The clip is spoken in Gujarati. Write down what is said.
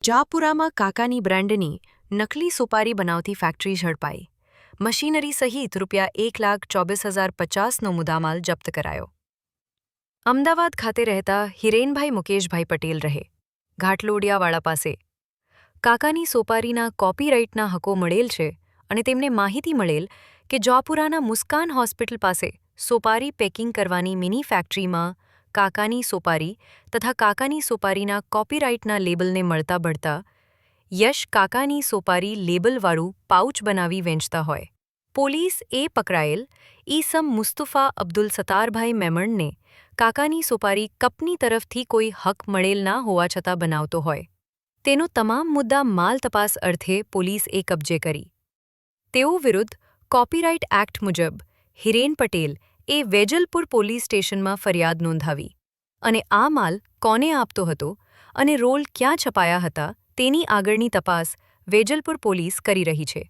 જાપુરામાં કાકાની બ્રાન્ડની નકલી સુપારી બનાવતી ફેક્ટરી ઝડપાઈ. મશીનરી સહિત ₹1,24,050નો મુદ્દામાલ જપ્ત કરાયો. અમદાવાદ ખાતે રહેતા હિરેનભાઈ મુકેશભાઈ પટેલ રહે ઘાટલોડિયાવાળા પાસે કાકાની સોપારીના કોપીરાઇટના હકો મળેલ છે અને તેમને માહિતી મળેલ કે જાપુરાના મુસ્કાન હોસ્પિટલ પાસે સોપારી પેકિંગ કરવાની મિની ફેક્ટરીમાં કાકાની સોપારી તથા કાકાની સોપારીના કોપીરાઇટના લેબલને મળતા બળતા યશ કાકાની સોપારી લેબલવાળું પાઉચ બનાવી વેચતા હોય. પોલીસ પકડાયેલ ઈસમ મુસ્તુફા અબ્દુલ સત્તારભાઈ મેમણને કાકાની સોપારી કંપની તરફથી કોઈ હક મળેલ ના હોવા છતાં બનાવતો હોય. તેનો તમામ મુદ્દા માલ તપાસ અર્થે પોલીસે કબજે કરી. તેઓ વિરુદ્ધ કોપીરાઇટ એક્ટ મુજબ હિરેન પટેલ વેજલપુર પોલીસ સ્ટેશનમાં ફરિયાદ નોંધાવી અને આ માલ કોને આપતો હતો અને રોલ ક્યાં છપાયા હતા તેની આગળની તપાસ વેજલપુર પોલીસ કરી રહી છે.